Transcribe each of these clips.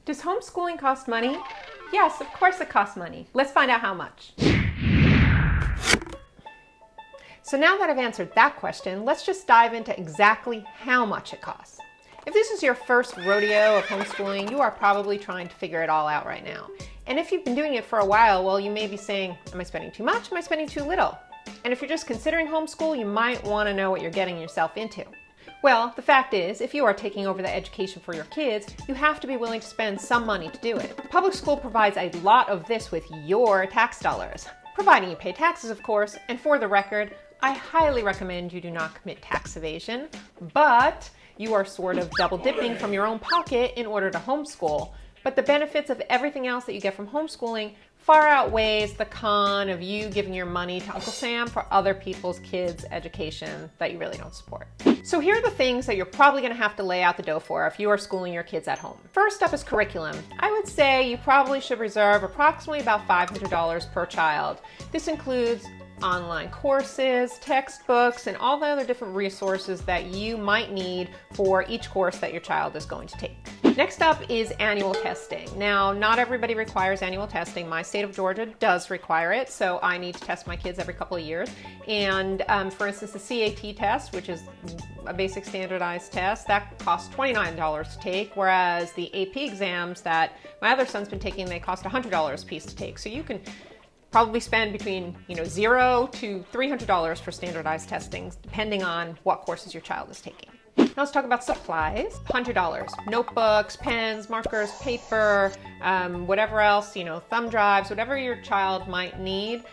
Does homeschooling cost money? Yes, of course it costs money. Let's find out how much. So now that I've answered that question, let's just dive into exactly how much it costs. If this is your first rodeo of homeschooling, you are probably trying to figure it all out right now. And if you've been doing it for a while, well, you may be saying, am I spending too much? Am I spending too little? And if you're just considering homeschool, you might want to know what you're getting yourself into. Well, the fact is, if you are taking over the education for your kids, you have to be willing to spend some money to do it. Public school provides a lot of this with your tax dollars, providing you pay taxes, of course. And for the record, I highly recommend you do not commit tax evasion, but you are sort of double dipping from your own pocket in order to homeschool. But the benefits of everything else that you get from homeschooling far outweighs the con of you giving your money to Uncle Sam for other people's kids' education that you really don't support. So here are the things that you're probably going to have to lay out the dough for if you are schooling your kids at home. First up is curriculum. I would say you probably should reserve approximately about $500 per child. This includes online courses, textbooks, and all the other different resources that you might need for each course that your child is going to take. Next up is annual testing. Now, not everybody requires annual testing. My state of Georgia does require it, so I need to test my kids every couple of years. And for instance, the CAT test, which is a basic standardized test, that costs $29 to take, whereas the AP exams that my other son's been taking, they cost $100 a piece to take. So you can probably spend between $0 to $300 for standardized testing, depending on what courses your child is taking. Now let's talk about supplies. $100. Notebooks, pens, markers, paper, whatever else, thumb drives, whatever your child might need.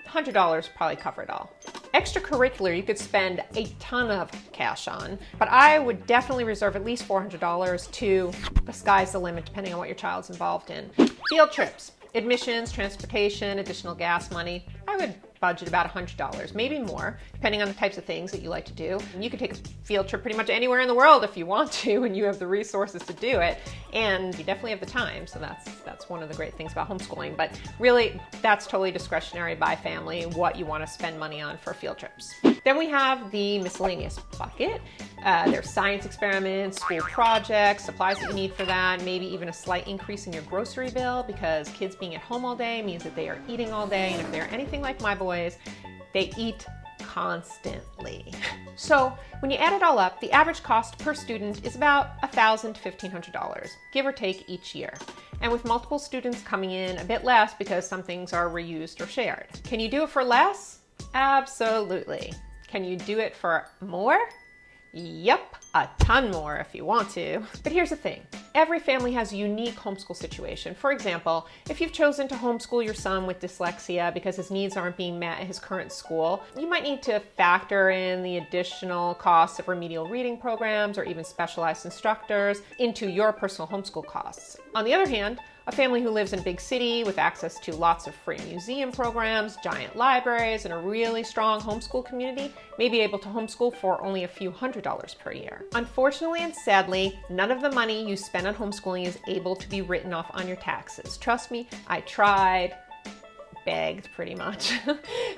$100 probably cover it all. Extracurricular, you could spend a ton of cash on, but I would definitely reserve at least $400 to the sky's the limit, depending on what your child's involved in. Field trips. Admissions, transportation, additional gas money. I would budget about $100, maybe more, depending on the types of things that you like to do. You can take a field trip pretty much anywhere in the world if you want to, and you have the resources to do it, and you definitely have the time, so that's one of the great things about homeschooling. But really, that's totally discretionary by family, what you want to spend money on for field trips. Then we have the miscellaneous bucket. There's science experiments, school projects, supplies that you need for that, maybe even a slight increase in your grocery bill, because kids being at home all day means that they are eating all day, and if they're anything like my boys, they eat constantly. So when you add it all up, the average cost per student is about $1,000 to $1,500, give or take each year. And with multiple students coming in, a bit less because some things are reused or shared. Can you do it for less? Absolutely. Can you do it for more? Yep, a ton more if you want to. But here's the thing. Every family has a unique homeschool situation. For example, if you've chosen to homeschool your son with dyslexia because his needs aren't being met at his current school, you might need to factor in the additional costs of remedial reading programs or even specialized instructors into your personal homeschool costs. On the other hand, a family who lives in a big city with access to lots of free museum programs, giant libraries, and a really strong homeschool community may be able to homeschool for only a few $100s per year. Unfortunately and sadly, none of the money you spend on homeschooling is able to be written off on your taxes. Trust me, I tried, begged pretty much,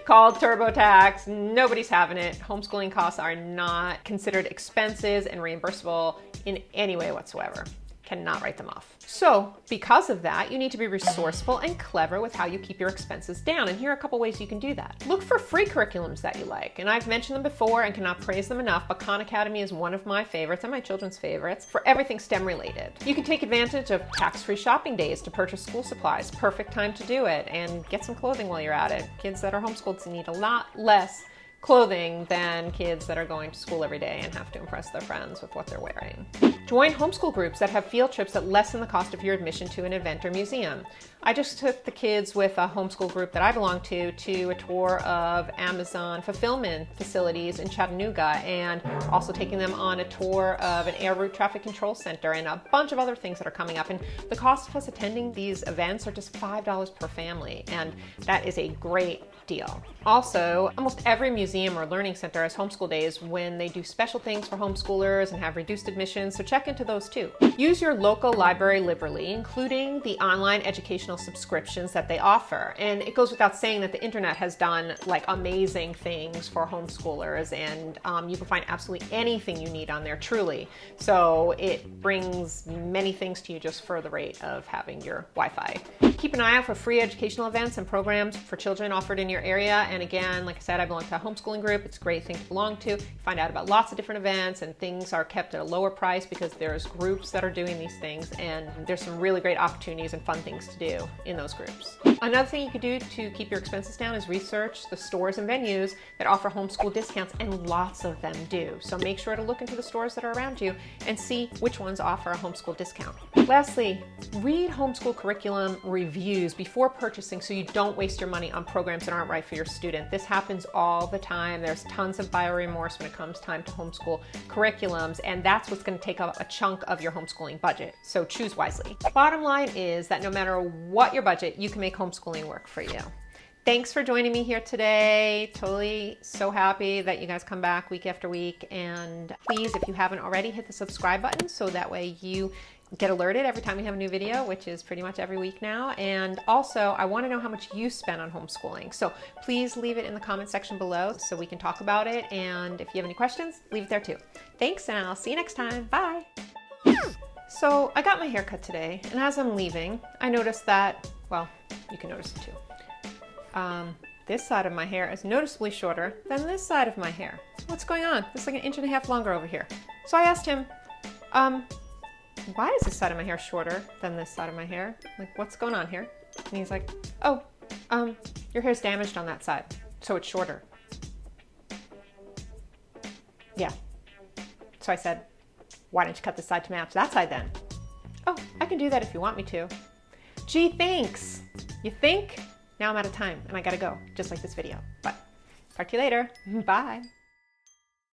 called TurboTax, nobody's having it. Homeschooling costs are not considered expenses and reimbursable in any way whatsoever. Cannot write them off. So because of that, you need to be resourceful and clever with how you keep your expenses down. And here are a couple ways you can do that. Look for free curriculums that you like. And I've mentioned them before and cannot praise them enough, but Khan Academy is one of my favorites and my children's favorites for everything STEM related. You can take advantage of tax-free shopping days to purchase school supplies. Perfect time to do it, and get some clothing while you're at it. Kids that are homeschooled need a lot less clothing than kids that are going to school every day and have to impress their friends with what they're wearing. Join homeschool groups that have field trips that lessen the cost of your admission to an event or museum. I just took the kids with a homeschool group that I belong to a tour of Amazon fulfillment facilities in Chattanooga, and also taking them on a tour of an air route traffic control center and a bunch of other things that are coming up. And the cost of us attending these events are just $5 per family, and that is a great deal. Also, almost every museum museum or learning center as homeschool days when they do special things for homeschoolers and have reduced admissions, so check into those too. Use your local library liberally, including the online educational subscriptions that they offer. And it goes without saying that the internet has done like amazing things for homeschoolers, and you can find absolutely anything you need on there, truly. So it brings many things to you just for the rate of having your Wi-Fi. Keep an eye out for free educational events and programs for children offered in your area. And again, like I said, I belong to a homeschooling group. It's a great thing to belong to. You find out about lots of different events, and things are kept at a lower price because there's groups that are doing these things, and there's some really great opportunities and fun things to do in those groups. Another thing you could do to keep your expenses down is research the stores and venues that offer homeschool discounts, and lots of them do. So make sure to look into the stores that are around you and see which ones offer a homeschool discount. Lastly, read homeschool curriculum reviews before purchasing so you don't waste your money on programs that aren't right for your student. This happens all the time. There's tons of bioremorse when it comes time to homeschool curriculums, and that's what's going to take up a chunk of your homeschooling budget. So choose wisely. Bottom line is that no matter what your budget, you can make homeschooling work for you. Thanks for joining me here today. Totally so happy that you guys come back week after week. And please, if you haven't already, hit the subscribe button so that way you get alerted every time we have a new video, which is pretty much every week now. And also, I want to know how much you spend on homeschooling. So please leave it in the comment section below so we can talk about it. And if you have any questions, leave it there too. Thanks, and I'll see you next time. Bye. So I got my hair cut today, and as I'm leaving, I noticed that, well, you can notice it too. This side of my hair is noticeably shorter than this side of my hair. What's going on? It's like 1.5 inches longer over here. So I asked him, why is this side of my hair shorter than this side of my hair? Like, what's going on here? And he's like, oh, your hair's damaged on that side, so it's shorter. Yeah. So I said, why don't you cut this side to match that side then? Oh, I can do that if you want me to. Gee, thanks. You think? Now I'm out of time and I gotta go, just like this video. But talk to you later. Bye.